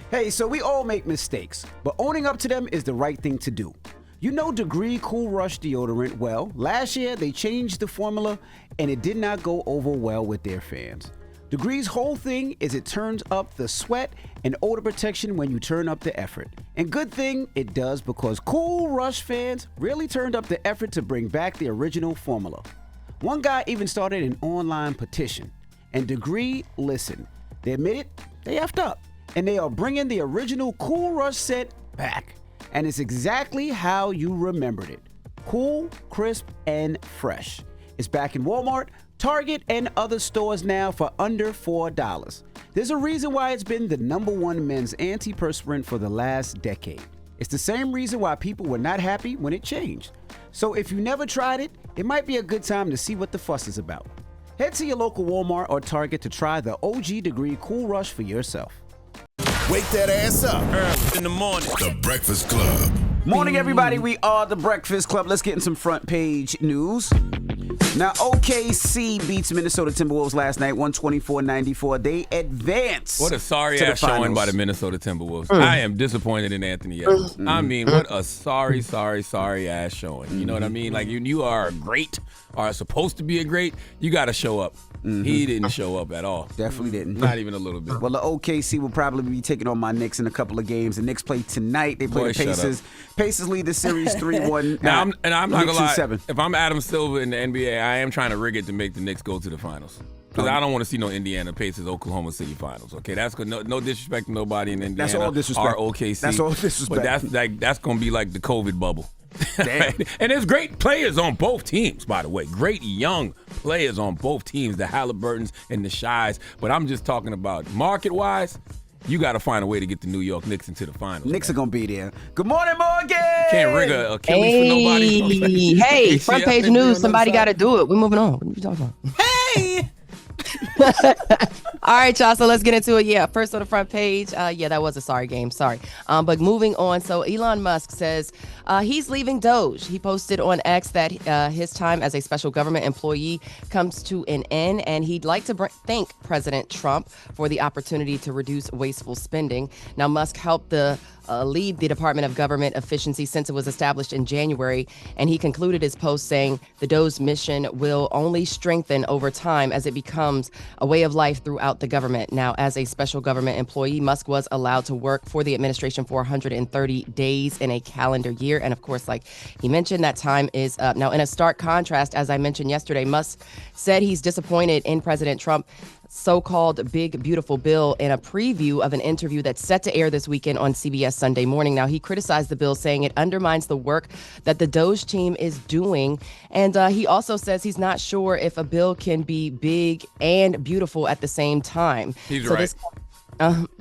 Hey, so we all make mistakes, but owning up to them is the right thing to do. You know Degree Cool Rush deodorant? Well, last year they changed the formula and it did not go over well with their fans. Degree's whole thing is it turns up the sweat and odor protection when you turn up the effort. And good thing it does because Cool Rush fans really turned up the effort to bring back the original formula. One guy even started an online petition. And Degree listened. They admitted they effed up. And they are bringing the original Cool Rush set back. And it's exactly how you remembered it. Cool, crisp, and fresh. It's back in Walmart, Target, and other stores now for under $4. There's a reason why it's been the #1 men's antiperspirant for the last decade. It's the same reason why people were not happy when it changed. So if you never tried it, it might be a good time to see what the fuss is about. Head to your local Walmart or Target to try the OG Degree Cool Rush for yourself. Wake that ass up. In the morning. The Breakfast Club. Morning, everybody. We are the Breakfast Club. Let's get in some front page news. Now, OKC beats Minnesota Timberwolves last night, 124-94. They advance. What a sorry ass showing by the Minnesota Timberwolves. I am disappointed in Anthony Edwards. I mean, what a sorry ass showing. You know what I mean? Like, you are great, or supposed to be a great. You got to show up. He didn't show up at all. Definitely didn't. Not even a little bit. Well, the OKC will probably be taking on my Knicks in a couple of games. The Knicks play tonight. They play Boy, the Pacers. Pacers lead the series 3-1. Now, I'm not going to lie. 7. If I'm Adam Silver in the NBA, I am trying to rig it to make the Knicks go to the finals. Because I don't want to see no Indiana Pacers, Oklahoma City finals. Okay, that's good. No disrespect to nobody in Indiana. That's all disrespect. Or OKC. That's all disrespect. But that's going to be like the COVID bubble. Damn. And there's great players on both teams, by the way. Great young players on both teams, the Halliburtons and the Shies. But I'm just talking about market-wise, you got to find a way to get the New York Knicks into the finals. Knicks are going to be there. Good morning, Morgan! Can't rig a Achilles for nobody. Hey, front page news. Somebody got to do it. We're moving on. What are you talking about? Hey! All right, y'all. So let's get into it. Yeah, first on the front page. Yeah, that was a sorry game. Sorry. But moving on. So Elon Musk says he's leaving DOGE. He posted on X that his time as a special government employee comes to an end, and he'd like to thank President Trump for the opportunity to reduce wasteful spending. Now, Musk helped lead the Department of Government Efficiency since it was established in January, and he concluded his post saying the DOGE mission will only strengthen over time as it becomes a way of life throughout the government. Now, as a special government employee, Musk was allowed to work for the administration for 130 days in a calendar year, and of course, like he mentioned, that time is up. Now, in a stark contrast, as I mentioned yesterday, Musk said he's disappointed in President Trump so-called big beautiful bill in a preview of an interview that's set to air this weekend on CBS Sunday morning. Now, he criticized the bill, saying it undermines the work that the DOGE team is doing, and he also says he's not sure if a bill can be big and beautiful at the same time. He's right.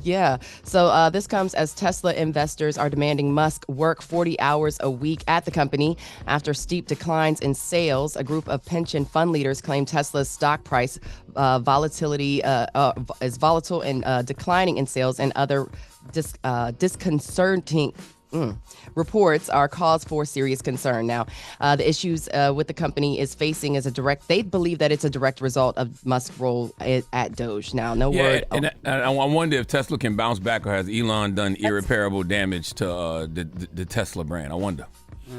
Yeah. So this comes as Tesla investors are demanding Musk work 40 hours a week at the company after steep declines in sales. A group of pension fund leaders claim Tesla's stock price volatility is volatile and declining in sales, and other disconcerting reports are cause for serious concern. Now, the issues with the company is facing as they believe that it's a direct result of Musk's role at DOGE. Now, no word. And I wonder if Tesla can bounce back, or has Elon done irreparable damage to the Tesla brand? I wonder.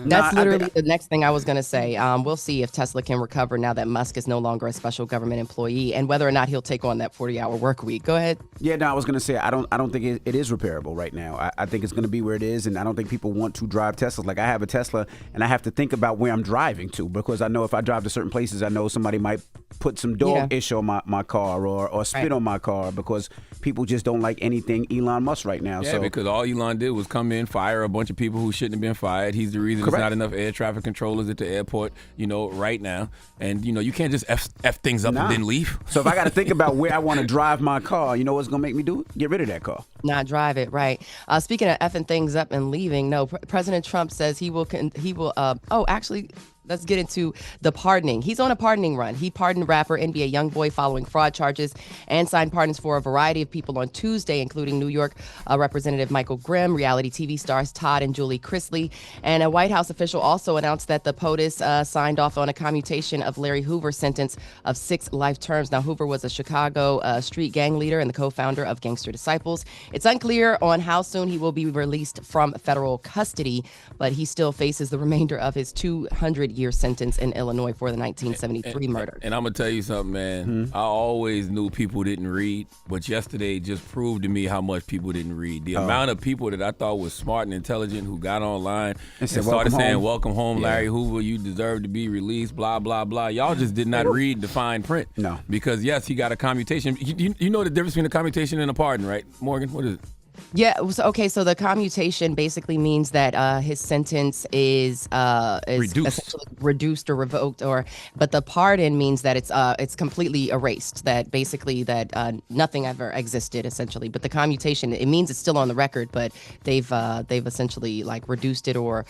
That's literally the next thing I was going to say. We'll see if Tesla can recover now that Musk is no longer a special government employee, and whether or not he'll take on that 40-hour work week. Go ahead. Yeah, no, I was going to say, I don't think it is repairable right now. I think it's going to be where it is, and I don't think people want to drive Teslas. Like, I have a Tesla, and I have to think about where I'm driving to, because I know if I drive to certain places, I know somebody might put some dog-ish on my car or spit on my car, because people just don't like anything Elon Musk right now. Yeah, because all Elon did was come in, fire a bunch of people who shouldn't have been fired. He's the reason there's not enough air traffic controllers at the airport, right now. And, you can't just F things up and then leave. So if I got to think about where I want to drive my car, you know what's going to make me do it? Get rid of that car. Not drive it, right. Speaking of effing things up and leaving, no, President Trump says he will, actually, Let's get into the pardoning. He's on a pardoning run. He pardoned rapper NBA YoungBoy following fraud charges and signed pardons for a variety of people on Tuesday, including New York Representative Michael Grimm, reality TV stars Todd and Julie Chrisley. And a White House official also announced that the POTUS signed off on a commutation of Larry Hoover's sentence of 6 life terms. Now, Hoover was a Chicago street gang leader and the co-founder of Gangster Disciples. It's unclear on how soon he will be released from federal custody, but he still faces the remainder of his 200-year sentence in Illinois for the 1973 murder. And I'm going to tell you something, man. I always knew people didn't read, but yesterday just proved to me how much people didn't read. The amount of people that I thought was smart and intelligent who got online and started saying, welcome home, Larry Hoover, you deserve to be released, blah, blah, blah. Y'all just did not read the fine print. No. Because, yes, he got a commutation. You know the difference between a commutation and a pardon, right, Morgan? What is it? Yeah. Okay. So the commutation basically means that his sentence is essentially reduced or revoked, but the pardon means that it's completely erased. That basically that nothing ever existed essentially. But the commutation, it means it's still on the record, but they've essentially like reduced it or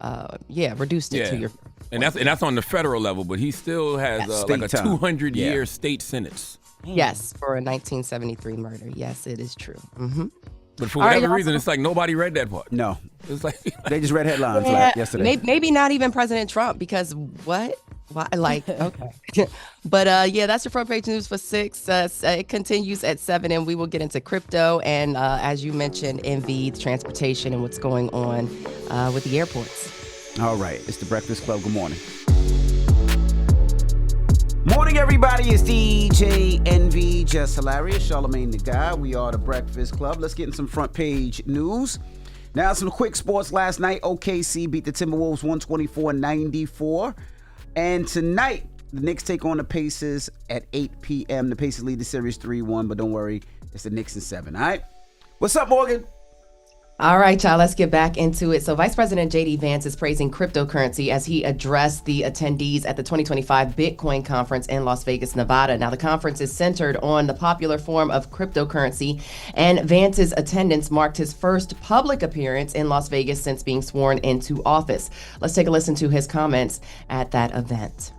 reduced it to your. And that's on the federal level, but he still has like a 200-year state sentence. Yes, for a 1973 murder. Yes, it is true. Mm-hmm. But for whatever reason, it's like nobody read that part. No. It's like they just read headlines yesterday. Maybe not even President Trump, because what? Why? Like, okay. But that's your front page news for 6. It continues at 7, and we will get into crypto and, as you mentioned, MV, transportation, and what's going on with the airports. All right. It's the Breakfast Club. Good morning. Morning, everybody. It's DJ NV, Jess Hilarious, Charlamagne the Guy. We are the Breakfast Club. Let's get in some front page news. Now, some quick sports last night. OKC beat the Timberwolves 124-94. And tonight, the Knicks take on the Pacers at 8 p.m. The Pacers lead the series 3-1, but don't worry, it's the Knicks in 7, all right? What's up, Morgan? All right, y'all, let's get back into it. So Vice President J.D. Vance is praising cryptocurrency as he addressed the attendees at the 2025 Bitcoin conference in Las Vegas, Nevada. Now, the conference is centered on the popular form of cryptocurrency, and Vance's attendance marked his first public appearance in Las Vegas since being sworn into office. Let's take a listen to his comments at that event.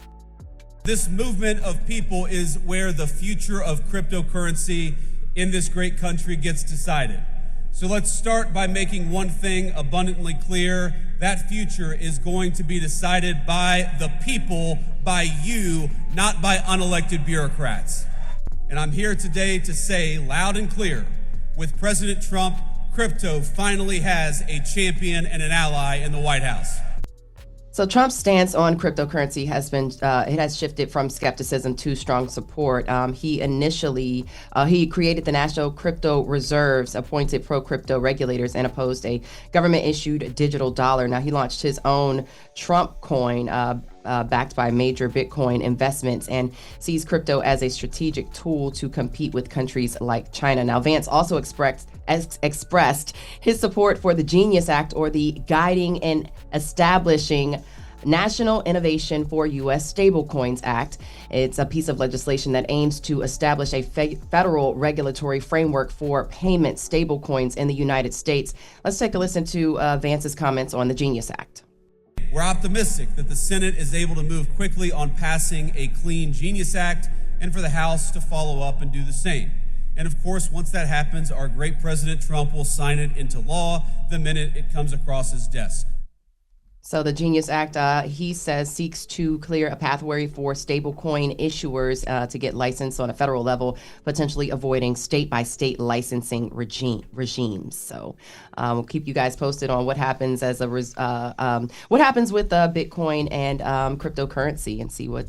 This movement of people is where the future of cryptocurrency in this great country gets decided. So let's start by making one thing abundantly clear. That future is going to be decided by the people, by you, not by unelected bureaucrats. And I'm here today to say loud and clear, with President Trump, crypto finally has a champion and an ally in the White House. So Trump's stance on cryptocurrency has been, it has shifted from skepticism to strong support. He initially, he created the National Crypto Reserves, appointed pro-crypto regulators, and opposed a government-issued digital dollar. Now, he launched his own Trump coin, backed by major Bitcoin investments, and sees crypto as a strategic tool to compete with countries like China. Now, Vance also expressed his support for the Genius Act, or the Guiding and Establishing National Innovation for U.S. Stablecoins Act. It's a piece of legislation that aims to establish a federal regulatory framework for payment stablecoins in the United States. Let's take a listen to Vance's comments on the Genius Act. We're optimistic that the Senate is able to move quickly on passing a clean Genius Act, and for the House to follow up and do the same. And of course, once that happens, our great President Trump will sign it into law the minute it comes across his desk. So the Genius Act, he says, seeks to clear a pathway for stablecoin issuers to get licensed on a federal level, potentially avoiding state-by-state licensing regimes. So we'll keep you guys posted on what happens with Bitcoin and cryptocurrency, and see what,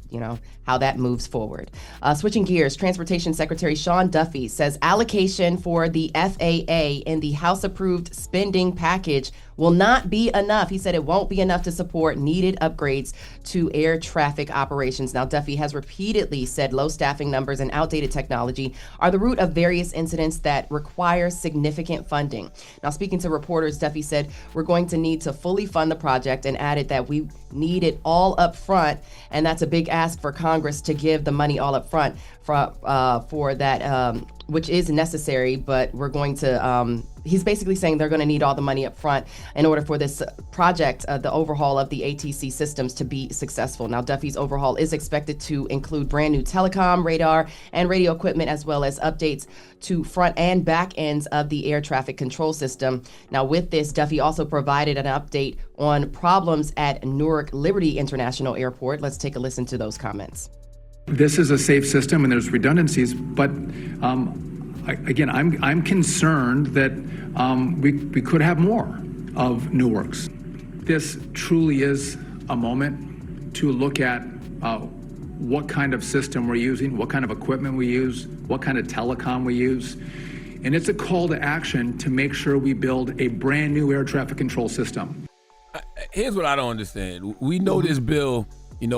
how that moves forward. Switching gears, Transportation Secretary Sean Duffy says allocation for the FAA in the House-approved spending package will not be enough. He said it won't be enough to support needed upgrades to air traffic operations. Now, Duffy has repeatedly said low staffing numbers and outdated technology are the root of various incidents that require significant funding. Now, speaking to reporters, Duffy said, "We're going to need to fully fund the project," and added that we need it all up front, and that's a big ask for Congress to give the money all up front for that which is necessary, but we're going to, he's basically saying they're going to need all the money up front in order for this project, the overhaul of the ATC systems, to be successful. Now, Duffy's overhaul is expected to include brand new telecom, radar, and radio equipment, as well as updates to front and back ends of the air traffic control system. Now, with this, Duffy also provided an update on problems at Newark Liberty International Airport. Let's take a listen to those comments. This is a safe system and there's redundancies, but again, I'm concerned that we could have more of Newarks. This truly is a moment to look at what kind of system we're using, what kind of equipment we use, what kind of telecom we use. And it's a call to action to make sure we build a brand new air traffic control system. Here's what I don't understand. We know this bill,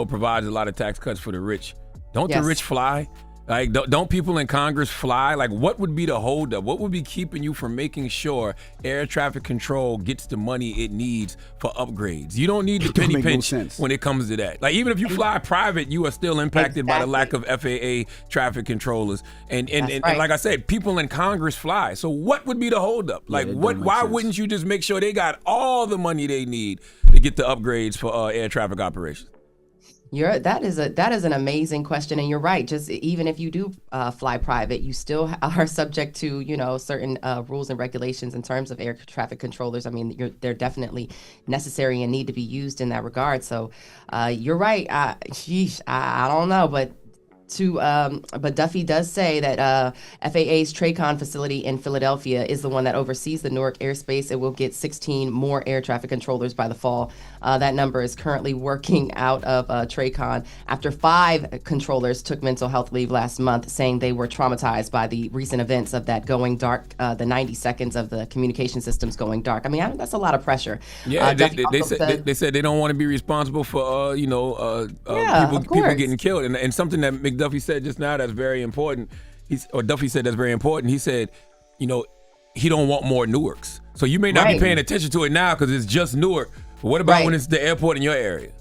provides a lot of tax cuts for the rich. Don't the rich fly? Like, don't people in Congress fly? Like, what would be the holdup? What would be keeping you from making sure air traffic control gets the money it needs for upgrades? You don't need the penny pinch when it comes to that. Like, even if you fly private, you are still impacted by the lack of FAA traffic controllers. And like I said, people in Congress fly. So what would be the holdup? Like, why wouldn't you just make sure they got all the money they need to get the upgrades for air traffic operations? That is an amazing question, and you're right. Just even if you do fly private, you still are subject to certain rules and regulations in terms of air traffic controllers. I mean, they're definitely necessary and need to be used in that regard. So you're right. I don't know, but Duffy does say that FAA's TRACON facility in Philadelphia is the one that oversees the Newark airspace. It will get 16 more air traffic controllers by the fall. That number is currently working out of TRACON after 5 controllers took mental health leave last month, saying they were traumatized by the recent events of that going dark, the 90 seconds of the communication systems going dark. I mean, that's a lot of pressure. Yeah, they said they don't want to be responsible for people getting killed, and something that McDuffie said just now that's very important. Duffy said that's very important. He said, he don't want more Newarks. So you may not be paying attention to it now because it's just Newark. But what about when it's the airport in your area?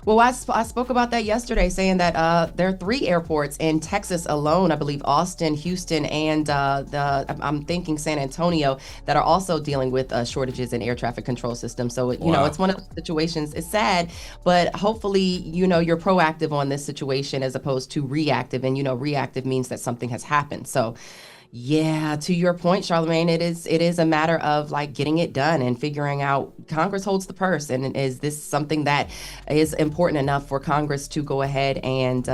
Well, I spoke about that yesterday, saying that there are 3 airports in Texas alone, I believe Austin, Houston, and I'm thinking San Antonio, that are also dealing with shortages in air traffic control systems. So, it's one of the situations. It's sad, but hopefully, you're proactive on this situation as opposed to reactive. And, reactive means that something has happened. So, yeah, to your point, Charlamagne, it is a matter of like getting it done and figuring out Congress holds the purse, and is this something that is important enough for Congress to go ahead and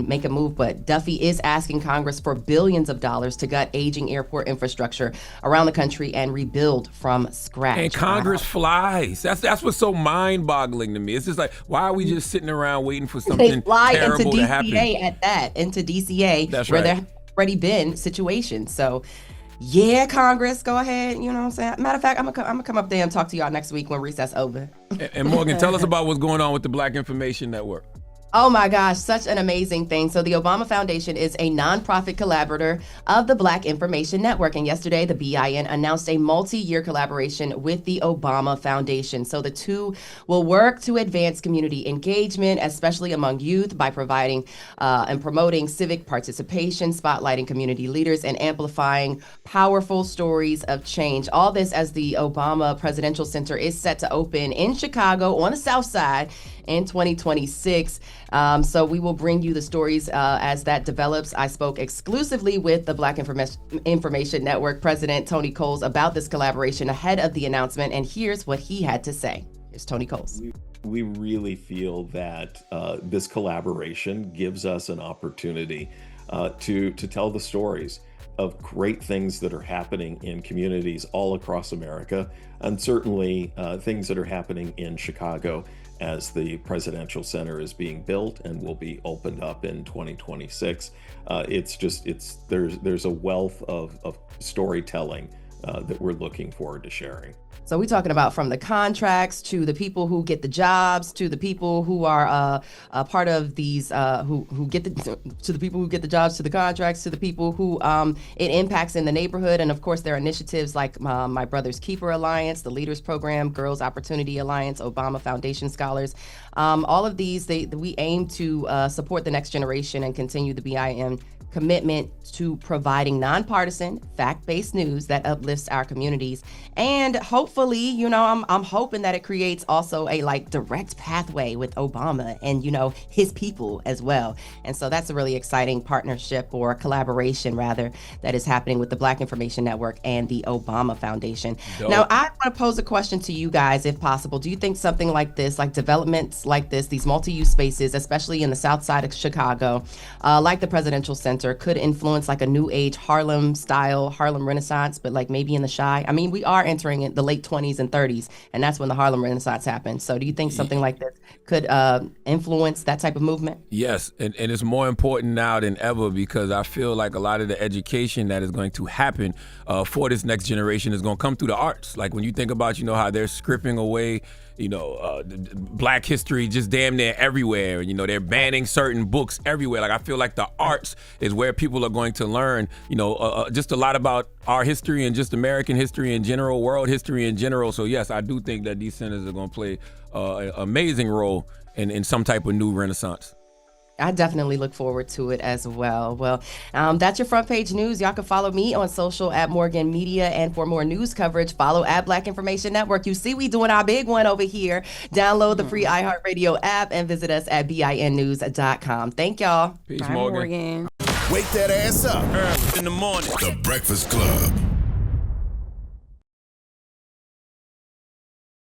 make a move? But Duffy is asking Congress for billions of dollars to gut aging airport infrastructure around the country and rebuild from scratch. And Congress flies. That's what's so mind-boggling to me. It's just like, why are we just sitting around waiting for something terrible to happen? They fly into DCA That's where right. they're already been situations. So yeah, Congress, go ahead. You know what I'm saying? Matter of fact, I'm gonna come up there and talk to y'all next week when recess over. And Morgan, tell us about what's going on with the Black Information Network. Oh my gosh, such an amazing thing. So the Obama Foundation is a nonprofit collaborator of the Black Information Network. And yesterday, the BIN announced a multi-year collaboration with the Obama Foundation. So the two will work to advance community engagement, especially among youth, by providing and promoting civic participation, spotlighting community leaders, and amplifying powerful stories of change. All this as the Obama Presidential Center is set to open in Chicago on the South Side in 2026. So we will bring you the stories as that develops. I spoke exclusively with the Black Information Network President Tony Coles about this collaboration ahead of the announcement, and here's what he had to say. Here's Tony Coles. We really feel that this collaboration gives us an opportunity to tell the stories of great things that are happening in communities all across America, and certainly things that are happening in Chicago as the Presidential Center is being built and will be opened up in 2026. There's a wealth of storytelling that we're looking forward to sharing. So we're talking about from the contracts to the people who get the jobs to the people who are a part of these who get to the people who get the jobs, to the contracts, to the people who it impacts in the neighborhood. And of course, there are initiatives like My Brother's Keeper Alliance, the Leaders Program, Girls Opportunity Alliance, Obama Foundation Scholars. All of these, we aim to support the next generation and continue the BIM commitment to providing nonpartisan, fact-based news that uplifts our communities. And hopefully, you know, I'm hoping that it creates also a like direct pathway with Obama and, you know, his people as well. And so that's a really exciting partnership, or collaboration rather, that is happening with the Black Information Network and the Obama Foundation. Dope. Now, I want to pose a question to you guys, if possible. Do you think something like this, like developments like this, these multi-use spaces, especially in the south side of Chicago, like the Presidential Center, could influence like a new age Harlem Renaissance, but like maybe in the Chi? I mean, we are entering the late 20s and 30s, and that's when the Harlem Renaissance happened. So do you think something like this could influence that type of movement? Yes, and it's more important now than ever, because I feel like a lot of the education that is going to happen for this next generation is going to come through the arts. Like when you think about, you know, how they're stripping away, you know, Black history just damn near everywhere. You know, they're banning certain books everywhere. Like I feel like the arts is where people are going to learn, you know, just a lot about our history and just American history in general, world history in general. So yes, I do think that these centers are going to play an amazing role in some type of new renaissance. I definitely look forward to it as well. Well, that's your front page news. Y'all can follow me on social at Morgan Media, and for more news coverage, follow at Black Information Network. You see, we doing our big one over here. Download the free iHeartRadio app and visit us at binnews.com. Thank y'all. Peace, Bye, Morgan. Morgan. Wake that ass up. Early in the morning. The Breakfast Club.